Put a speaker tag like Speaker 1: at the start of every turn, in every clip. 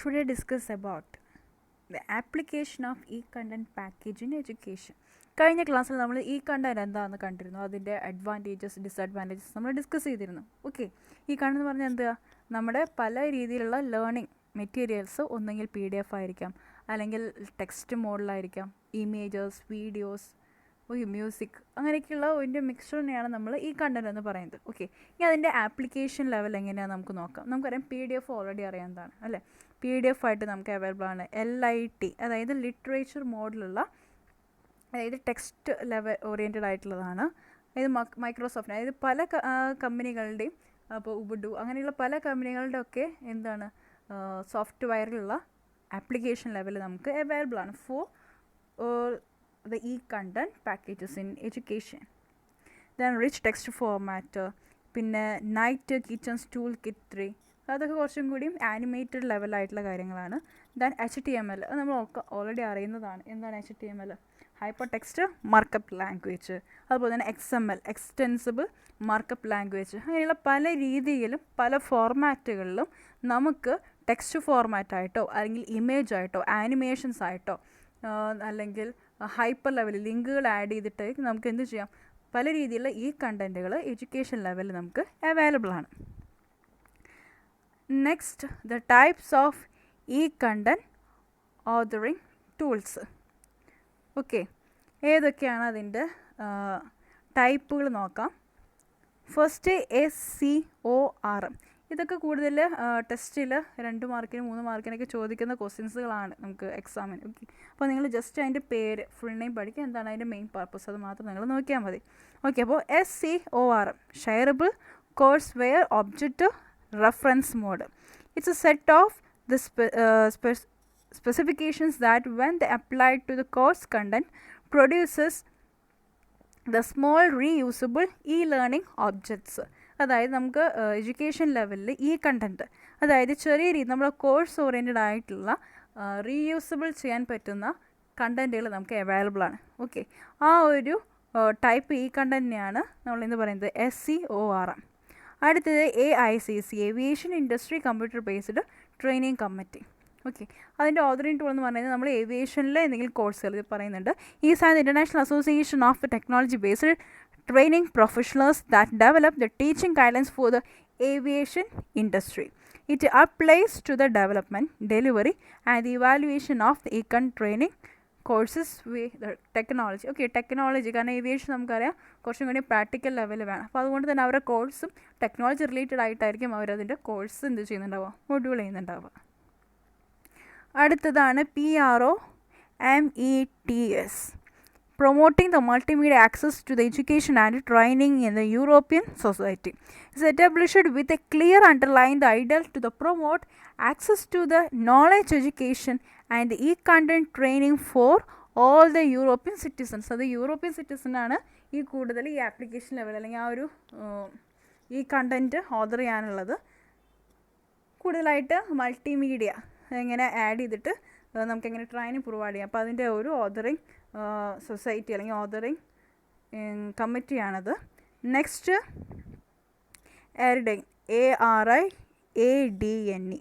Speaker 1: today discuss about the application of e-content package in education. കഴിഞ്ഞ ക്ലാസ്സിൽ നമ്മൾ ഈ കണ്ടന്റ് എന്താണെന്ന് കണ്ടിരുന്നു, അതിൻ്റെ അഡ്വാൻറ്റേജസ് ഡിസഡ്വാൻറ്റേജസ് നമ്മൾ ഡിസ്കസ് ചെയ്തിരുന്നു. ഓക്കെ, ഈ കണ്ടെന്ന് പറഞ്ഞാൽ എന്താ, നമ്മുടെ പല രീതിയിലുള്ള ലേണിംഗ് മെറ്റീരിയൽസ് ഒന്നെങ്കിൽ PDF ആയിരിക്കാം, അല്ലെങ്കിൽ ടെക്സ്റ്റ് മോഡിലായിരിക്കാം, ഇമേജസ്, വീഡിയോസ്, മ്യൂസിക്, അങ്ങനെയൊക്കെയുള്ള ഒരു മിക്സ്ചറിനെയാണ് നമ്മൾ ഈ കണ്ടന്റ് എന്ന് പറയുന്നത്. ഓക്കെ, ഇനി അതിൻ്റെ ആപ്ലിക്കേഷൻ ലെവൽ എങ്ങനെയാണെന്ന് നമുക്ക് നോക്കാം. നമുക്കറിയാം PDF ഓൾറെഡി അറിയാവുന്നതാണ് അല്ലേ. PDF ആയിട്ട് നമുക്ക് അവൈലബിൾ ആണ്. LIT അതായത് ലിറ്ററേച്ചർ മോഡിലുള്ള, അതായത് ടെക്സ്റ്റ് ലെവൽ ഓറിയൻറ്റഡ് ആയിട്ടുള്ളതാണ്. അതായത് മൈക്രോസോഫ്റ്റ്, അതായത് പല കമ്പനികളുടെയും, അപ്പോൾ ഉബുഡു അങ്ങനെയുള്ള പല കമ്പനികളുടെ ഒക്കെ എന്താണ് സോഫ്റ്റ്വെയറിലുള്ള ആപ്ലിക്കേഷൻ ലെവൽ നമുക്ക് അവൈലബിൾ ആണ് four the e-content packages in education. Then rich text format, പിന്നെ നൈറ്റ് കിച്ചൺസ് ടൂൾ കിറ്റ് 3, അതൊക്കെ കുറച്ചും കൂടിയും ആനിമേറ്റഡ് ലെവലായിട്ടുള്ള കാര്യങ്ങളാണ്. ദെൻ HTML, അത് നമ്മൾ ഓൾറെഡി അറിയുന്നതാണ്. എന്താണ് HTML? Hyper text markup language. അതുപോലെ തന്നെ XML, എക്സ്റ്റെൻസിബിൾ മാർക്കപ്പ് ലാംഗ്വേജ്. അങ്ങനെയുള്ള പല രീതിയിലും പല ഫോർമാറ്റുകളിലും നമുക്ക് ടെക്സ്റ്റ് ഫോർമാറ്റായിട്ടോ അല്ലെങ്കിൽ ഇമേജ് ആയിട്ടോ ആനിമേഷൻസ് ആയിട്ടോ അല്ലെങ്കിൽ ഹൈപ്പർ ലെവലിൽ ലിങ്കുകൾ ആഡ് ചെയ്തിട്ട് നമുക്ക് എന്ത് ചെയ്യാം, പല രീതിയിലുള്ള ഈ കണ്ടൻറ്റുകൾ എഡ്യൂക്കേഷൻ ലെവലിൽ നമുക്ക് അവൈലബിൾ ആണ്. നെക്സ്റ്റ്, ദ ടൈപ്സ് ഓഫ് ഈ കണ്ടൻറ്റ് ഓതറിങ് ടൂൾസ്. ഓക്കെ, ഏതൊക്കെയാണ് അതിൻ്റെ ടൈപ്പുകൾ നോക്കാം. First SCOR. ഇതൊക്കെ കൂടുതൽ ടെസ്റ്റിൽ 2 മാർക്കിനും 3 മാർക്കിനൊക്കെ ചോദിക്കുന്ന ക്വസ്റ്റ്യൻസുകളാണ് നമുക്ക് എക്സാമിന്. ഓക്കെ, അപ്പോൾ നിങ്ങൾ ജസ്റ്റ് അതിൻ്റെ പേര് ഫുൾ നെയിം പഠിക്കുക, എന്താണ് അതിൻ്റെ മെയിൻ പർപ്പസ്, അത് മാത്രം നിങ്ങൾ നോക്കിയാൽ മതി. ഓക്കെ, അപ്പോൾ SCOR, shareable courseware object reference mode. It's a set of the specifications that when they applied to the course content produces the small reusable e-learning objects. അതായത് നമുക്ക് എഡ്യൂക്കേഷൻ ലെവലിൽ ഈ കണ്ടൻറ്റ്, അതായത് ചെറിയ രീതി നമ്മുടെ കോഴ്സ് ഓറിയൻറ്റഡ് ആയിട്ടുള്ള reusable ചെയ്യാൻ പറ്റുന്ന കണ്ടൻറ്റുകൾ നമുക്ക് അവൈലബിൾ ആണ്. ഓക്കെ, ആ ഒരു ടൈപ്പ് ഈ കണ്ടൻറ്റിനെയാണ് നമ്മളിന്ന് പറയുന്നത് SCOR. അടുത്തത് AICC, aviation industry computer based training committee. Okay, അതിൻ്റെ ഓതറിംഗ് ടൂൾ എന്ന് പറയുന്നത് നമ്മൾ ഏവിയേഷനിലെ എന്തെങ്കിലും കോഴ്സുകൾ പറയുന്നുണ്ട്. Is and international association of technology based training professionals that develop the teaching guidelines for the aviation industry. It applies to the development, delivery and the evaluation of the econ training courses with the technology. Okay, technology, കാരണം aviation നമുക്കറിയാം കുറച്ചും കൂടി practical level വേണം. അപ്പോൾ അതുകൊണ്ട് തന്നെ അവരുടെ കോഴ്സും ടെക്നോളജി റിലേറ്റഡ് ആയിട്ടായിരിക്കും അവരതിൻ്റെ കോഴ്സ് എന്ത് ചെയ്യുന്നുണ്ടാവുക, മൊഡ്യൂൾ ചെയ്യുന്നുണ്ടാവുക. അടുത്തതാണ് PROMETS, promoting the multimedia access to the education and training in the European society. It is established with a clear underline the ideal to the promote access to the knowledge education and e-content training for all the European citizens. അത് European citizen ആണ് ഈ കൂടുതൽ ഈ application level അല്ലെങ്കിൽ ആ ഒരു ഈ content order ചെയ്യാനുള്ളത്. കൂടുതലായിട്ട് മൾട്ടിമീഡിയ എങ്ങനെ ആഡ് ചെയ്തിട്ട് നമുക്കെങ്ങനെ ട്രെയിനിങ് പ്രൊവൈഡ് ചെയ്യാം, അപ്പോൾ അതിൻ്റെ ഒരു ഓർഡറിങ് സൊസൈറ്റി അല്ലെങ്കിൽ ഓതറിങ് കമ്മിറ്റിയാണത്. Next ARIDANE, ARIADNE,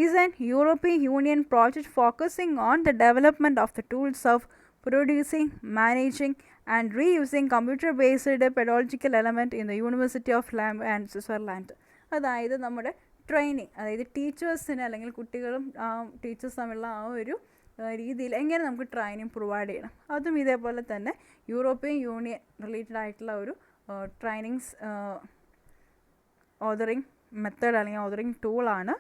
Speaker 1: is an European Union project focusing on the development of the tools of producing, managing and reusing computer-based pedagogical element in the University of Lamb and Switzerland. അതായത് നമ്മുടെ training, അതായത് ടീച്ചേഴ്സിന് അല്ലെങ്കിൽ കുട്ടികളും teachers തമ്മിലുള്ള ആ ഒരു രീതിയിൽ എങ്ങനെ നമുക്ക് ട്രെയിനിങ് പ്രൊവൈഡ് ചെയ്യണം, അതും ഇതേപോലെ തന്നെ യൂറോപ്യൻ യൂണിയൻ റിലേറ്റഡ് ആയിട്ടുള്ള ഒരു ട്രെയിനിങ്സ് ഓതറിങ് മെത്തേഡ് അല്ലെങ്കിൽ ഓതറിങ് ടൂളാണ്.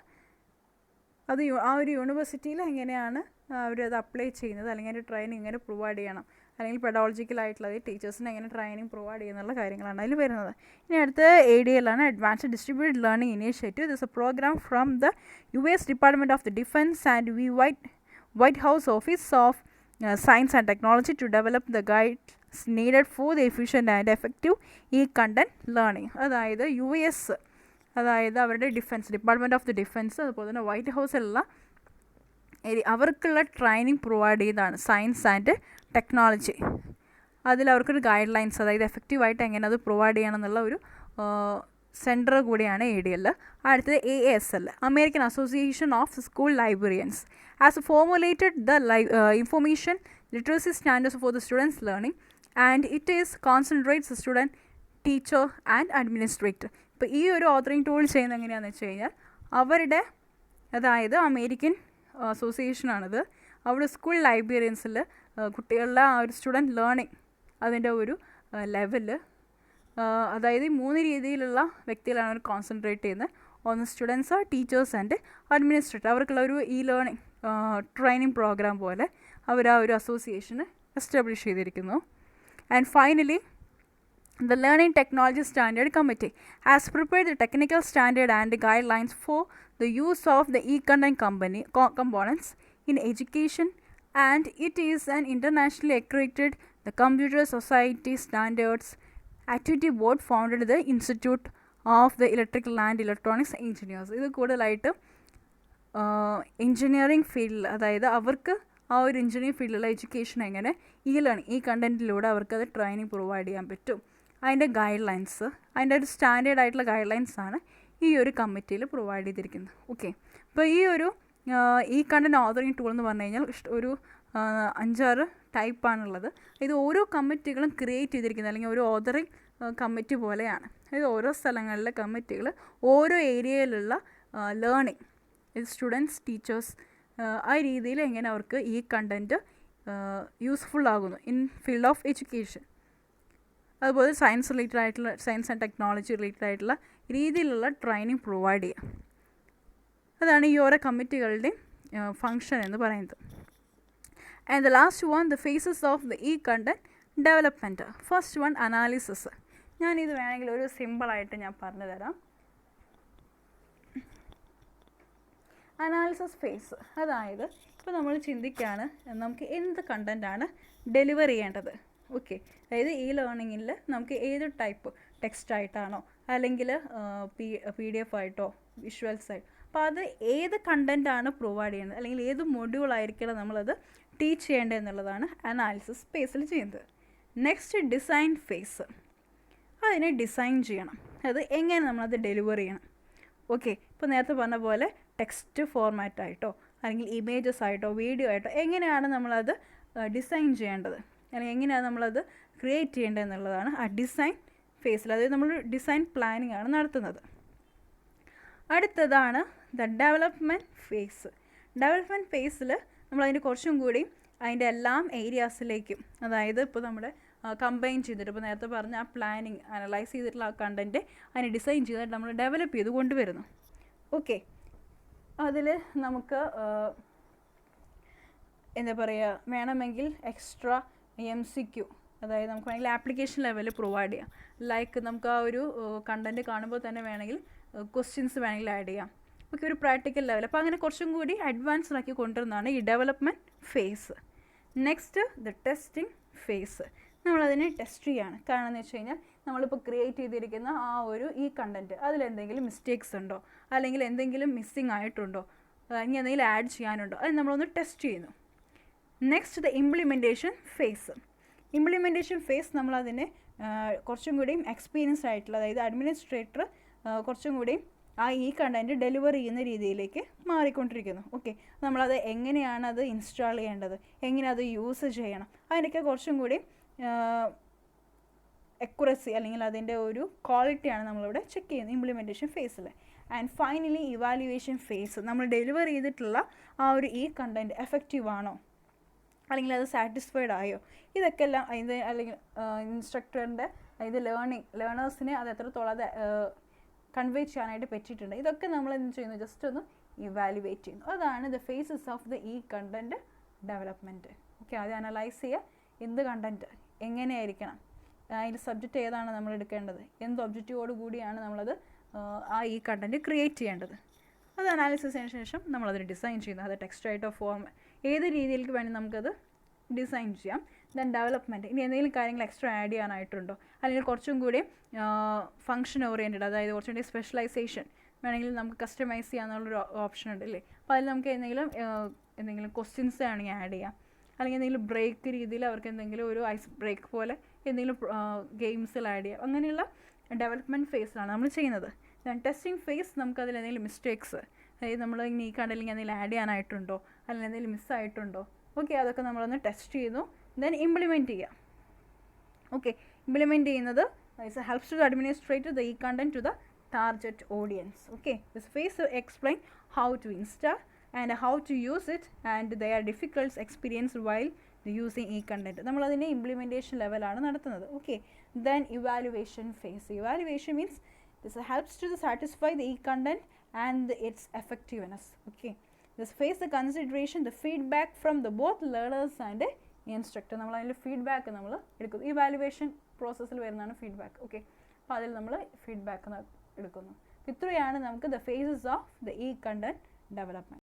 Speaker 1: അത് ആ ഒരു യൂണിവേഴ്സിറ്റിയിൽ എങ്ങനെയാണ് അവരത് അപ്ലൈ ചെയ്യുന്നത്, അല്ലെങ്കിൽ അതിൻ്റെ ട്രെയിനിങ് എങ്ങനെ പ്രൊവൈഡ് ചെയ്യണം, അല്ലെങ്കിൽ പെഡോളജിക്കലായിട്ടുള്ള ടീച്ചേഴ്സിന് എങ്ങനെ ട്രെയിനിങ് പ്രൊവൈഡ് ചെയ്യുന്നുള്ള കാര്യങ്ങളാണ് അതിൽ വരുന്നത്. ഇനി അടുത്ത ADL ആണ്, advanced distributed learning initiative. This a programme from the US Department of the Defense and White House Office of Science and Technology to develop the guides needed for the efficient and effective e-content learning. അതായത് US, അതായത് അവരുടെ department of the defence, അതുപോലെ തന്നെ white ഹൗസിലുള്ള അവർക്കുള്ള training provide ചെയ്താണ് science and technology. അതിൽ അവർക്കൊരു guide lines, അതായത് എഫക്റ്റീവായിട്ട് എങ്ങനെ അത് പ്രൊവൈഡ് ചെയ്യണം എന്നുള്ള ഒരു സെൻറ്റർ കൂടിയാണ് ADL. അടുത്തത് AASL, American association of school librarians, as formulated the information literacy standards for the students learning and it is concentrates student, teacher and administrator. ഇപ്പോൾ ഈ ഒരു ഓതറിംഗ് ടൂൾ ചെയ്യുന്നത് എങ്ങനെയാണെന്ന് വെച്ച് കഴിഞ്ഞാൽ അവരുടെ, അതായത് അമേരിക്കൻ അസോസിയേഷനാണിത്, അവിടെ സ്കൂൾ ലൈബ്രറിയൻസിൽ കുട്ടികളുടെ ആ ഒരു സ്റ്റുഡൻറ്റ് ലേണിംഗ് അതിൻ്റെ ഒരു ലെവല്, അതായത് 3 രീതിയിലുള്ള വ്യക്തികളാണ് അവർ കോൺസെൻട്രേറ്റ് ചെയ്യുന്നത്. ഒന്ന് സ്റ്റുഡൻസ്, ടീച്ചേഴ്സ് ആൻഡ് അഡ്മിനിസ്ട്രേറ്റർ. അവർക്കുള്ള ഒരു ലേണിംഗ് ട്രെയിനിങ് പ്രോഗ്രാം പോലെ അവർ ആ ഒരു അസോസിയേഷന് എസ്റ്റാബ്ലിഷ് ചെയ്തിരിക്കുന്നു. And finally the Learning Technology Standard Committee has prepared the technical standard and guidelines for the use of the e-content components in education, and it is an internationally accredited the Computer Society Standards Activity Board founded the Institute of the Electrical and Electronics Engineers. ഇത് കൂടുതലായിട്ട് engineering ഫീൽഡിൽ, അതായത് അവർക്ക് ആ ഒരു engineering ഫീൽഡിലുള്ള education എങ്ങനെ ഈ കണ്ടൻറ്റിലൂടെ അവർക്കത് ട്രെയിനിങ് പ്രൊവൈഡ് ചെയ്യാൻ പറ്റും, അതിൻ്റെ ഗൈഡ് ലൈൻസ്, അതിൻ്റെ ഒരു സ്റ്റാൻഡേർഡ് ആയിട്ടുള്ള ഗൈഡ് ലൈൻസാണ് ഈ ഒരു കമ്മിറ്റിയിൽ പ്രൊവൈഡ് ചെയ്തിരിക്കുന്നത്. ഓക്കെ, അപ്പോൾ ഈ കണ്ടൻറ്റ് ഓതറിംഗ് ടൂൾ എന്ന് പറഞ്ഞു കഴിഞ്ഞാൽ ഒരു 5-6 ടൈപ്പാണുള്ളത്. ഇത് ഓരോ കമ്മിറ്റികളും ക്രിയേറ്റ് ചെയ്തിരിക്കുന്നത്, അല്ലെങ്കിൽ ഒരു ഓതറിംഗ് കമ്മിറ്റി പോലെയാണ്. അതായത് ഓരോ സ്ഥലങ്ങളിലെ കമ്മിറ്റികൾ ഓരോ ഏരിയയിലുള്ള ലേണിംഗ്, സ്റ്റുഡൻസ്, ടീച്ചേഴ്സ്, ആ രീതിയിൽ എങ്ങനെ അവർക്ക് ഈ കണ്ടൻറ്റ് യൂസ്ഫുൾ ആകുന്നു ഇൻ ഫീൽഡ് ഓഫ് എഡ്യൂക്കേഷൻ, അതുപോലെ സയൻസ് റിലേറ്റഡ് ആയിട്ടുള്ള, സയൻസ് ആൻഡ് ടെക്നോളജി റിലേറ്റഡ് ആയിട്ടുള്ള രീതിയിലുള്ള ട്രെയിനിങ് പ്രൊവൈഡ് ചെയ്യുക. അതാണ് ഈ ഓരോ കമ്മിറ്റികളുടെ ഫങ്ഷൻ എന്ന് പറയുന്നത്. And the last one, the phases of the content development. First one, analysis. ഞാനിത് വേണമെങ്കിൽ ഒരു സിമ്പിളായിട്ട് ഞാൻ പറഞ്ഞു തരാം. അനാലിസിസ് ഫേസ്, അതായത് ഇപ്പോൾ നമ്മൾ ചിന്തിക്കുകയാണ് നമുക്ക് എന്ത് കണ്ടൻറ്റാണ് ഡെലിവർ ചെയ്യേണ്ടത്. ഓക്കെ, അതായത് ലേണിങ്ങിൽ നമുക്ക് ഏത് ടൈപ്പ്, ടെക്സ്റ്റ് ആയിട്ടാണോ അല്ലെങ്കിൽ PDF ആയിട്ടോ വിഷ്വൽസ് ആയിട്ടോ, അപ്പോൾ അത് ഏത് കണ്ടൻറ്റാണ് പ്രൊവൈഡ് ചെയ്യുന്നത്, അല്ലെങ്കിൽ ഏത് മൊഡ്യൂളായിരിക്കണം നമ്മളത് ടീച്ച് ചെയ്യേണ്ടത് എന്നുള്ളതാണ് അനാലിസിസ് ഫേസിൽ ചെയ്യുന്നത്. Next, design phase. അതിനെ ഡിസൈൻ ചെയ്യണം, അത് എങ്ങനെ നമ്മളത് ഡെലിവർ ചെയ്യണം. ഓക്കെ, ഇപ്പോൾ നേരത്തെ പറഞ്ഞ പോലെ ടെക്സ്റ്റ് ഫോർമാറ്റ് ആയിട്ടോ അല്ലെങ്കിൽ ഇമേജസ് ആയിട്ടോ വീഡിയോ ആയിട്ടോ എങ്ങനെയാണ് നമ്മളത് ഡിസൈൻ ചെയ്യേണ്ടത്, അല്ലെങ്കിൽ എങ്ങനെയാണ് നമ്മളത് ക്രിയേറ്റ് ചെയ്യേണ്ടത് എന്നുള്ളതാണ് ആ ഡിസൈൻ ഫേസിൽ. അതായത് നമ്മൾ ഡിസൈൻ പ്ലാനിങ് ആണ് നടത്തുന്നത്. അടുത്തതാണ് ദ ഡെവലപ്മെൻറ്റ് ഫേസ്. ഡെവലപ്മെൻറ്റ് ഫേസിൽ നമ്മളതിൻ്റെ കുറച്ചും കൂടി അതിൻ്റെ എല്ലാം ഏരിയാസിലേക്കും, അതായത് ഇപ്പോൾ നമ്മുടെ കമ്പൈൻ ചെയ്തിട്ട്, ഇപ്പോൾ നേരത്തെ പറഞ്ഞ ആ പ്ലാനിങ് അനലൈസ് ചെയ്തിട്ടുള്ള ആ കണ്ടൻറ്റ് അതിനെ ഡിസൈൻ ചെയ്തിട്ട് നമ്മൾ ഡെവലപ്പ് ചെയ്ത് കൊണ്ടുവരുന്നു. ഓക്കെ, അതിൽ നമുക്ക് എന്താ പറയുക, വേണമെങ്കിൽ എക്സ്ട്രാ MCQ, അതായത് നമുക്ക് വേണമെങ്കിൽ ആപ്ലിക്കേഷൻ ലെവലിൽ പ്രൊവൈഡ് ചെയ്യാം. ലൈക്ക് നമുക്ക് ആ ഒരു കണ്ടൻറ്റ് കാണുമ്പോൾ തന്നെ വേണമെങ്കിൽ ക്വസ്റ്റ്യൻസ് വേണമെങ്കിൽ ആഡ് ചെയ്യാം. ഓക്കെ, ഒരു പ്രാക്ടിക്കൽ ലെവൽ. അപ്പോൾ അങ്ങനെ കുറച്ചും കൂടി അഡ്വാൻസ്ഡ് ആക്കി കൊണ്ടുവരുന്നതാണ് ഈ development phase. Next, the testing phase. നമ്മളതിനെ ടെസ്റ്റ് ചെയ്യുകയാണ്. കാരണം എന്ന് വെച്ച് കഴിഞ്ഞാൽ നമ്മളിപ്പോൾ ക്രിയേറ്റ് ചെയ്തിരിക്കുന്ന ആ ഒരു കണ്ടൻറ്റ് അതിലെന്തെങ്കിലും മിസ്റ്റേക്സ് ഉണ്ടോ, അല്ലെങ്കിൽ എന്തെങ്കിലും മിസ്സിങ് ആയിട്ടുണ്ടോ, ഇനി എന്തെങ്കിലും ആഡ് ചെയ്യാനുണ്ടോ, അത് നമ്മളൊന്ന് ടെസ്റ്റ് ചെയ്യുന്നു. Next, the implementation phase. Implementation phase നമ്മളതിനെ കുറച്ചും കൂടിയും എക്സ്പീരിയൻസ് ആയിട്ടുള്ള, അതായത് അഡ്മിനിസ്ട്രേറ്റർ കുറച്ചും കൂടിയും ആ കണ്ടൻറ്റ് ഡെലിവർ ചെയ്യുന്ന രീതിയിലേക്ക് മാറിക്കൊണ്ടിരിക്കുന്നു. ഓക്കെ, നമ്മളത് എങ്ങനെയാണ് അത് ഇൻസ്റ്റാൾ ചെയ്യേണ്ടത്, എങ്ങനെ അത് യൂസ് ചെയ്യണം, അതിനൊക്കെ കുറച്ചും കൂടി അക്യുറസി അല്ലെങ്കിൽ അതിൻ്റെ ഒരു ക്വാളിറ്റിയാണ് നമ്മളിവിടെ ചെക്ക് ചെയ്യുന്നത് ഇംപ്ലിമെൻറ്റേഷൻ ഫേസിൽ. And finally, evaluation phase. നമ്മൾ ഡെലിവർ ചെയ്തിട്ടുള്ള ആ ഒരു കണ്ടൻറ്റ് എഫക്റ്റീവ് ആണോ, അല്ലെങ്കിൽ അത് സാറ്റിസ്ഫൈഡ് ആയോ, ഇതൊക്കെ എല്ലാം ഇത് അല്ലെങ്കിൽ ഇൻസ്ട്രക്ടറിൻ്റെ ഇത് ലേണേഴ്സിനെ അത് എത്രത്തോളം അത് കൺവേ ചെയ്യാനായിട്ട് പറ്റിയിട്ടുണ്ട്, ഇതൊക്കെ നമ്മൾ എന്ത് ചെയ്യുന്നു, ജസ്റ്റ് ഒന്ന് ഇവാലുവേറ്റ് ചെയ്യുന്നു. അതാണ് the phases of the content development. Okay, അത് അനലൈസ് ചെയ്യുക, എന്ത് കണ്ടൻറ്റ് എങ്ങനെയായിരിക്കണം, അതിൻ്റെ സബ്ജക്റ്റ് ഏതാണ് നമ്മൾ എടുക്കേണ്ടത്, എന്ത് ഒബ്ജക്റ്റീവോട് കൂടിയാണ് നമ്മളത് ആ കണ്ടൻറ്റ് ക്രിയേറ്റ് ചെയ്യേണ്ടത്, അത് അനാലിസിസിന് ശേഷം നമ്മളത് ഡിസൈൻ ചെയ്യുന്നു. അത് ടെക്സ്റ്റായിട്ടോ ഫോം ഏത് രീതിയിലേക്ക് വേണമെങ്കിൽ നമുക്കത് ഡിസൈൻ ചെയ്യാം. ദെൻ ഡെവലപ്മെൻറ്റ്, ഇനി എന്തെങ്കിലും കാര്യങ്ങൾ എക്സ്ട്രാ ആഡ് ചെയ്യാനായിട്ടുണ്ടോ, അല്ലെങ്കിൽ കുറച്ചും കൂടി ഫങ്ഷൻ ഓറിയൻറ്റഡ്, അതായത് കുറച്ചും കൂടി സ്പെഷ്യലൈസേഷൻ വേണമെങ്കിൽ നമുക്ക് കസ്റ്റമൈസ് ചെയ്യാന്നുള്ളൊരു ഓപ്ഷൻ ഉണ്ട് അല്ലേ. അപ്പോൾ അതിൽ നമുക്ക് എന്തെങ്കിലും ക്വസ്റ്റ്യൻസ് വേണമെങ്കിൽ ആഡ് ചെയ്യാം, അല്ലെങ്കിൽ എന്തെങ്കിലും ബ്രേക്ക് രീതിയിൽ അവർക്ക് എന്തെങ്കിലും ഒരു ഐസ് ബ്രേക്ക് പോലെ എന്തെങ്കിലും ഗെയിംസിൽ ആഡ് ചെയ്യാം. അങ്ങനെയുള്ള ഡെവലപ്മെൻറ്റ് ഫേസിലാണ് നമ്മൾ ചെയ്യുന്നത്. ടെസ്റ്റിംഗ് ഫേസ് നമുക്കതിൽ എന്തെങ്കിലും മിസ്റ്റേക്സ്, അതായത് നമ്മൾ ഇനി ഈ കണ്ടന്റിൽ എന്തെങ്കിലും ആഡ് ചെയ്യാനായിട്ടുണ്ടോ അല്ലെങ്കിൽ എന്തെങ്കിലും മിസ്സായിട്ടുണ്ടോ, ഓക്കെ, അതൊക്കെ നമ്മളൊന്ന് ടെസ്റ്റ് ചെയ്യുന്നു. ദെൻ ഇംപ്ലിമെൻറ്റ് ചെയ്യുക. ഓക്കെ, ഇംപ്ലിമെൻറ്റ് ചെയ്യുന്നത് helps to the administrator the e-content to the target audience. Okay, this phase will explain how to install and how to use it and their difficult experience while using e-content. നമ്മൾ അതിനെ implementation ലെവലാണ് നടത്തുന്നത്. Okay, then evaluation phase. Evaluation means this helps to satisfy the e-content and its effectiveness. Okay, this phase the consideration the feedback from the both learners and instructor. നമ്മൾ അതിൽ feedback നമ്മൾ എടുക്കുന്നു. Evaluation പ്രോസസ്സിൽ വരുന്നതാണ് feedback. Okay, അപ്പോൾ അതിൽ നമ്മൾ feedback എടുക്കുന്നു. ഇത്രയാണ് നമുക്ക് the phases of the e content development.